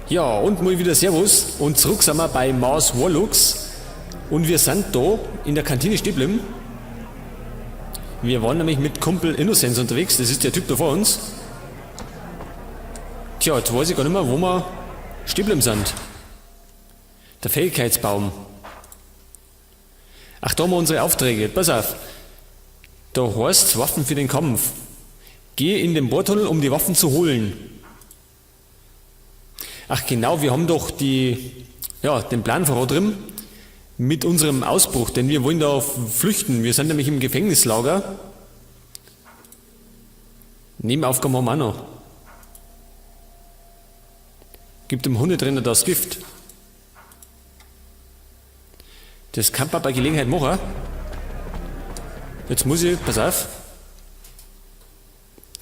Ja, und mal wieder Servus. Und zurück sind wir bei Mars Warlocks. Und wir sind da in der Kantine stehen geblieben. Wir waren nämlich mit Kumpel Innocence unterwegs. Das ist der Typ da vor uns. Tja, jetzt weiß ich gar nicht mehr, wo wir stehen geblieben sind. Der Fähigkeitsbaum. Ach, da haben wir unsere Aufträge. Pass auf. Da heißt Waffen für den Kampf. Geh in den Bohrtunnel, um die Waffen zu holen. Ach genau, wir haben doch den Plan voran mit unserem Ausbruch, denn wir wollen da flüchten. Wir sind nämlich im Gefängnislager. Nebenaufgaben haben wir auch noch. Gibt dem Hundetrainer das Gift. Das kann man bei Gelegenheit machen. Jetzt muss ich, pass auf.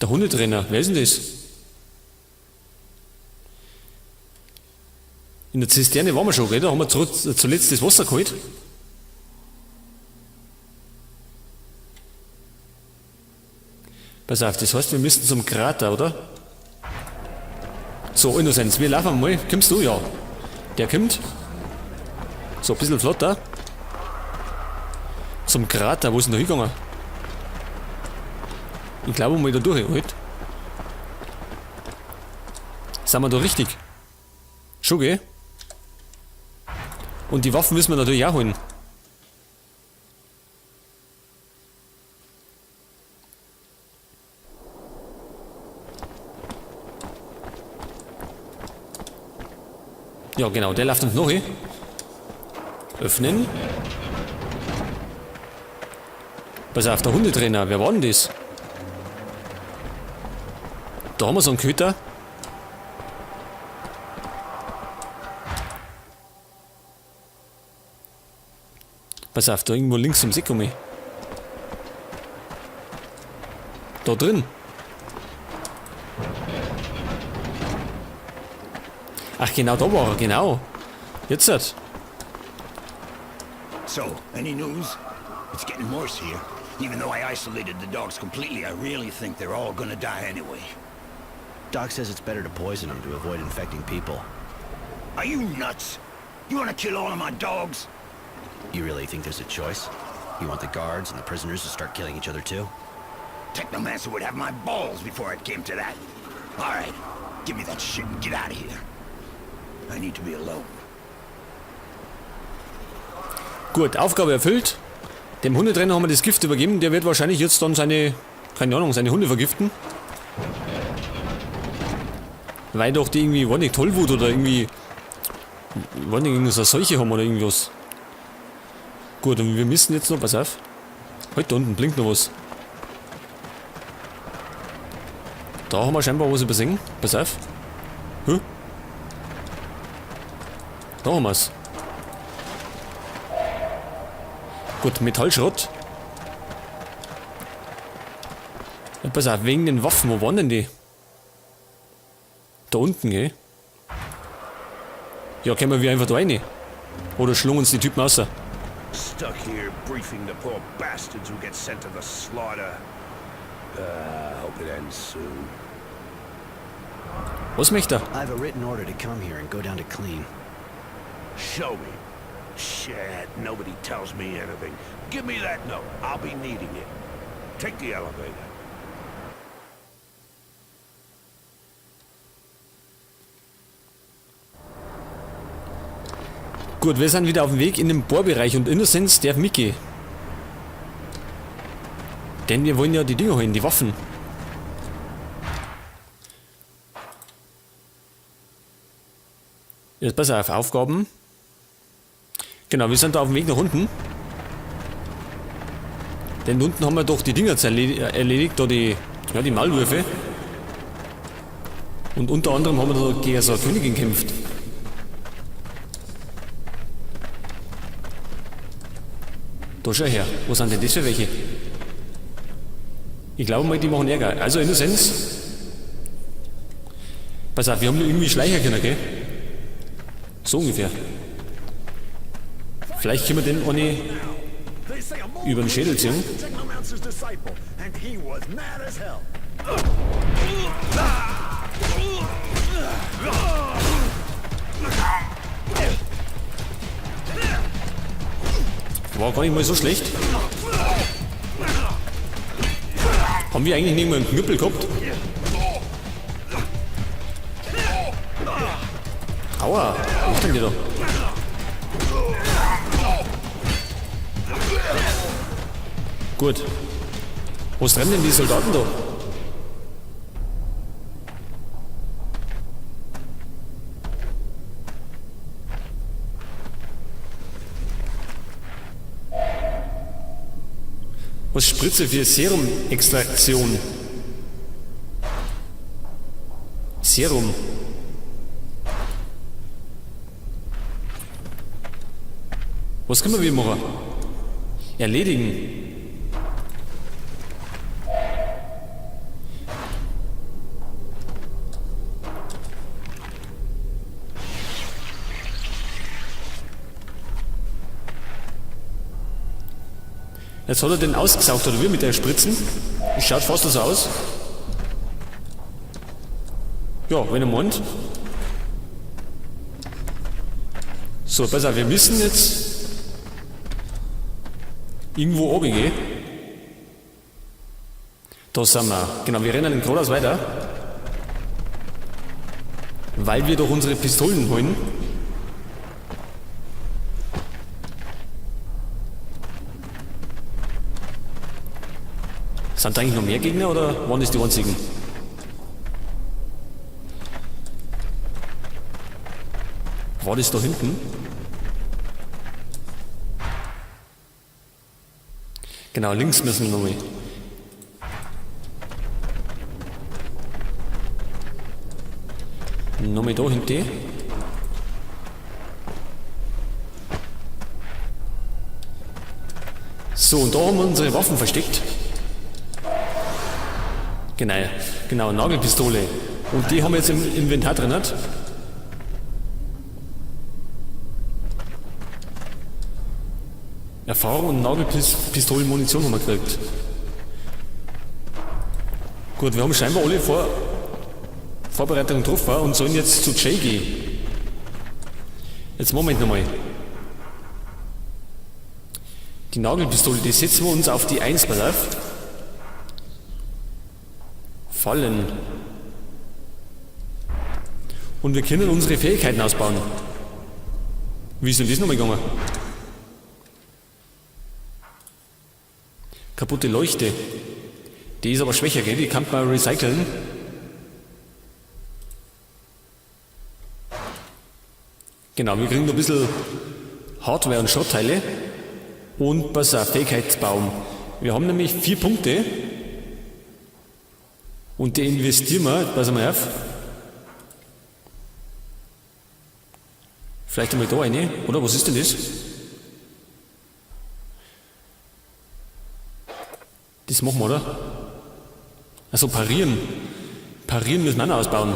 Der Hundetrainer, wer ist denn das? In der Zisterne waren wir schon, gell? Da haben wir zuletzt das Wasser geholt. Pass auf, das heißt, wir müssten zum Krater, oder? So, Innocence, wir laufen mal. Kommst du? Ja. Der kommt. So, ein bisschen flotter. Zum Krater, wo ist denn da hingegangen? Ich glaube, mal da durch, halt. Sind wir da richtig? Schon, gell? Und die Waffen müssen wir natürlich auch holen. Ja, genau, der läuft uns noch hin. Öffnen. Pass auf, der Hundetrainer, wer war denn das? Da haben wir so einen Köter. Pass auf, da irgendwo links im Seck um. Da drin. Ach genau, da war er, genau. Jetzt hat. So, any news? It's getting worse here. Even though I isolated the dogs completely, I really think they're all gonna die anyway. Doc says it's better to poison them to avoid infecting people. Are you nuts? You wanna kill all of my dogs? You really think there's a choice? You want the guards and the prisoners to start killing each other too? Technomancer would have my balls before it came to that. Alright, give me that shit and get out of here. I need to be alone. Gut, Aufgabe erfüllt. Dem Hundetrainer haben wir das Gift übergeben. Der wird wahrscheinlich jetzt dann seine Hunde vergiften. Weil doch die irgendwie, war nicht Tollwut oder irgendwie, war nicht irgendwas eine Seuche haben oder irgendwas. Gut, und wir müssen jetzt noch, pass auf. Halt, da unten blinkt noch was. Da haben wir scheinbar was übersehen. Pass auf. Huh? Da haben wir's. Gut, Metallschrott. Ja, pass auf, wegen den Waffen, wo waren denn die? Da unten, gell? Ja, können wir einfach da rein? Oder schlungen uns die Typen raus? Stuck here briefing the poor bastards who get sent to the slaughter. Hope it ends soon. Was möchte er? I have a written order to come here and go down to clean. Show me. Shit, nobody tells me anything. Give me that note. I'll be needing it. Take the elevator. Gut, wir sind wieder auf dem Weg in den Bohrbereich und Innocence darf mitgehen. Denn wir wollen ja die Dinger holen, die Waffen. Jetzt pass auf, Aufgaben. Genau, wir sind da auf dem Weg nach unten. Denn unten haben wir doch die Dinger erledigt, da die Maulwürfe. Und unter anderem haben wir da gegen so eine Königin gekämpft. Da schau her, wo sind denn das für welche? Ich glaube mal, die machen Ärger. Also Innocence. Pass auf, wir haben nur irgendwie Schleicher können, gell? So ungefähr. Vielleicht können wir den ohne über den Schädel ziehen. War gar nicht mal so schlecht. Haben wir eigentlich nicht mal einen Knüppel gehabt? Aua, was macht denn die da? Gut. Was rennen denn die Soldaten da? Was Spritze für Serum-Extraktion? Serum. Was können wir wieder machen? Erledigen. Jetzt hat er den ausgesaugt, oder wie, mit den Spritzen? Das schaut fast so aus. Ja, wenn er meint. So, pass auf, wir müssen jetzt irgendwo oben gehen. Da sind wir. Genau, wir rennen geradeaus weiter. Weil wir doch unsere Pistolen holen. Sind da eigentlich noch mehr Gegner oder waren das die einzigen? War das da hinten? Genau, links müssen wir nochmal. Nochmal da hinten. So, und da haben wir unsere Waffen versteckt. Genau, Nagelpistole. Und die haben wir jetzt im Inventar drin. Nicht? Erfahrung und Nagelpistolen-Munition haben wir gekriegt. Gut, wir haben scheinbar alle Vorbereitungen getroffen und sollen jetzt zu Jay gehen. Jetzt Moment nochmal. Die Nagelpistole, die setzen wir uns auf die 1, pass auf. Fallen. Und wir können unsere Fähigkeiten ausbauen. Wie ist denn das nochmal gegangen? Kaputte Leuchte. Die ist aber schwächer, gell? Die kann man recyceln. Genau, wir kriegen noch ein bisschen Hardware und Schrottteile. Und pass auf, Fähigkeitsbaum. Wir haben nämlich 4 Punkte. Und die investieren wir, pass mal auf. Vielleicht einmal da eine, oder? Was ist denn das? Das machen wir, oder? Also parieren. Parieren müssen wir auch noch ausbauen.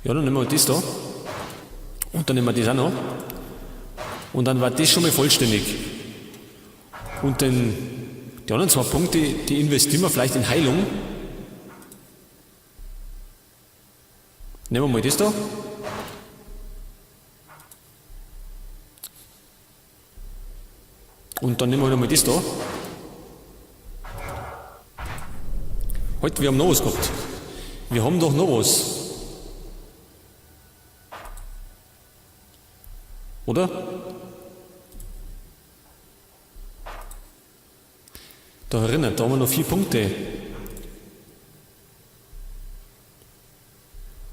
Ja, dann nehmen wir das da. Und dann nehmen wir das auch noch. Und dann war das schon mal vollständig. Und die anderen 2 Punkte, die investieren wir vielleicht in Heilung. Nehmen wir mal das da. Und dann nehmen wir nochmal das da. Halt, wir haben noch was gehabt. Wir haben doch noch was. Oder? Da erinnert, da haben wir noch 4 Punkte.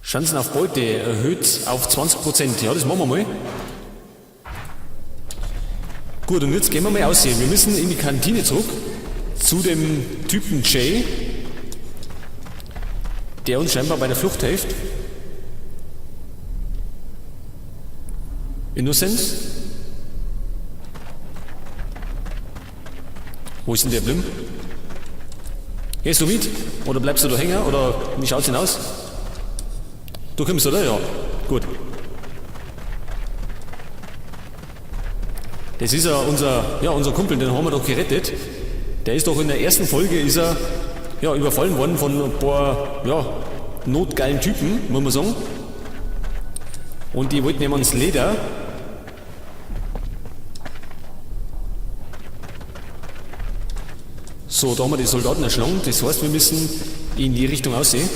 Chancen auf Beute erhöht auf 20%. Ja, das machen wir mal. Gut, und jetzt gehen wir mal aussehen. Wir müssen in die Kantine zurück zu dem Typen Jay, der uns scheinbar bei der Flucht hilft. Innocence? Wo ist denn der Blim? Gehst du mit? Oder bleibst du da hängen? Oder wie schaut's denn aus? Du kommst, oder? Ja. Gut. Das ist ja unser Kumpel, den haben wir doch gerettet. Der ist doch in der ersten Folge überfallen worden von ein paar notgeilen Typen, muss man sagen. Und die wollten nehmen uns Leder. So, da haben wir die Soldaten erschlagen. Das heißt, wir müssen in die Richtung aussehen.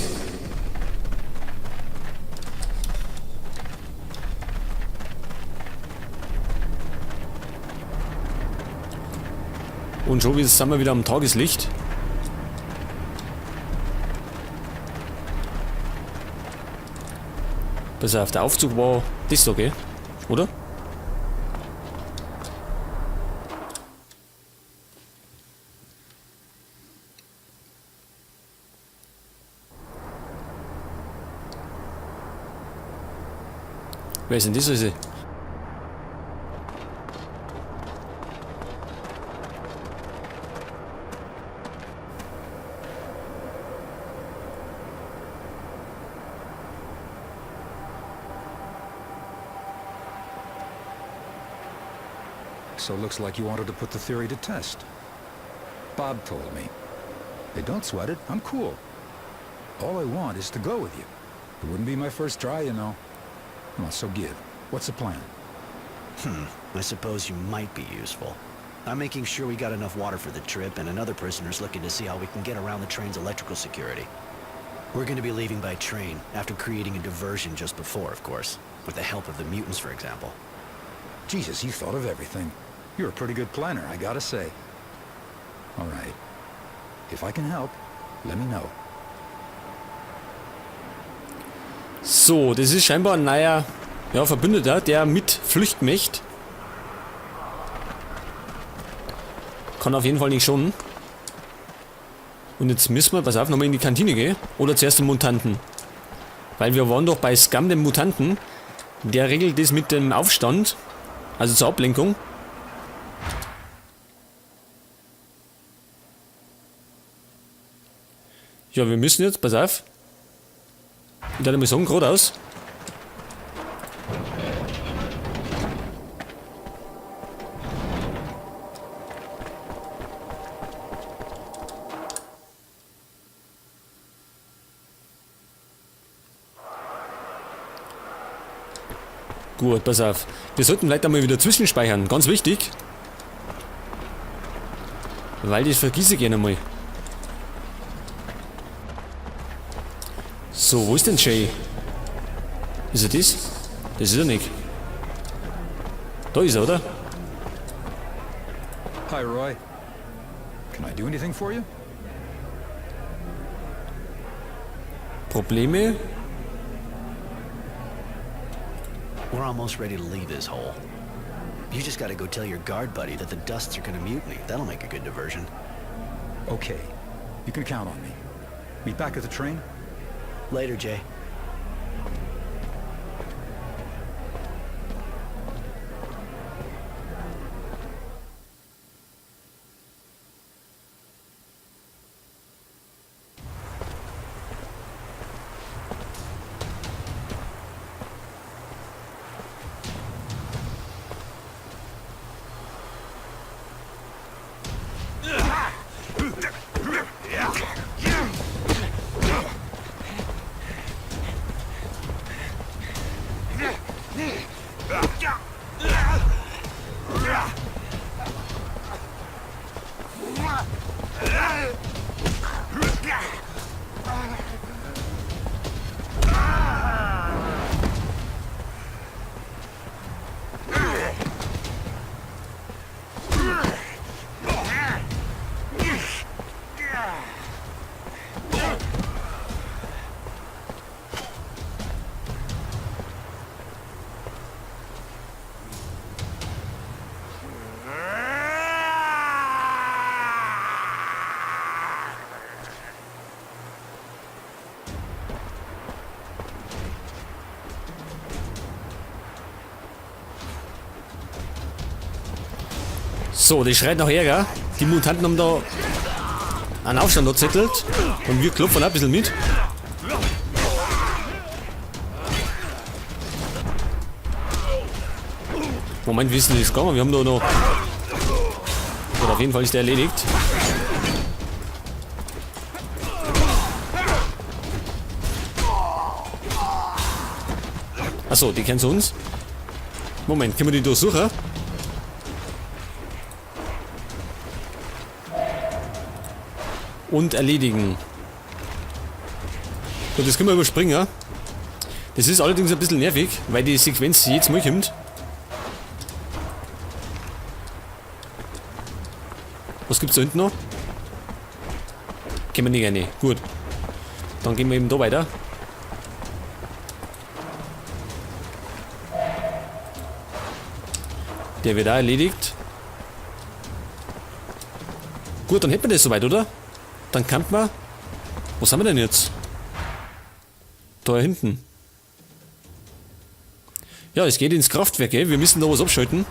Und schon sind wir wieder am Tageslicht. Pass auf, der Aufzug war das da, gell? Oder? Wer ist denn das also? So looks like you wanted to put the theory to test. Bob told me. Hey, don't sweat it. I'm cool. All I want is to go with you. It wouldn't be my first try, you know. Come on, so give. What's the plan? I suppose you might be useful. I'm making sure we got enough water for the trip, and another prisoner's looking to see how we can get around the train's electrical security. We're going to be leaving by train, after creating a diversion just before, of course. With the help of the mutants, for example. Jesus, you thought of everything. You're a pretty good planner, I gotta say. All right. If I can help, let me know. So, das ist scheinbar ein neuer Verbündeter, der mit flüchten möchte. Kann auf jeden Fall nicht schonen. Und jetzt müssen wir, pass auf, nochmal in die Kantine gehen. Oder zuerst den Mutanten. Weil wir waren doch bei Scum, dem Mutanten. Der regelt das mit dem Aufstand. Also zur Ablenkung. Ja, wir müssen jetzt, pass auf. Ich würde mal sagen, geradeaus. Gut, pass auf. Wir sollten vielleicht einmal wieder zwischenspeichern. Ganz wichtig. Weil das vergesse ich gerne mal. So, wo ist denn Jay? Ist er das? Das ist er nicht. Da ist er, oder? Hi, Roy. Can I do anything for you? Probleme? We're almost ready to leave this hole. You just gotta go tell your guard buddy that the Dusts are gonna mutiny. That'll make a good diversion. Okay. You can count on me. Meet back at the train? Later, Jay. So, das schreit nach Ärger. Die Mutanten haben da einen Aufstand erzettelt. Und wir klopfen auch ein bisschen mit. Moment, wie ist denn das gegangen? Wir haben da noch... Oder auf jeden Fall ist der erledigt. Achso, die kennen uns. Moment, können wir die durchsuchen? Und erledigen. Gut, das können wir überspringen. Das ist allerdings ein bisschen nervig, weil die Sequenz jetzt mal kommt. Was gibt's da hinten noch? Gehen wir nicht rein. Gut. Dann gehen wir eben da weiter. Der wird auch erledigt. Gut, dann hätten wir das soweit, oder? Dann kann man... Wo sind wir denn jetzt? Da hinten. Ja, es geht ins Kraftwerk, gell? Wir müssen da was abschalten.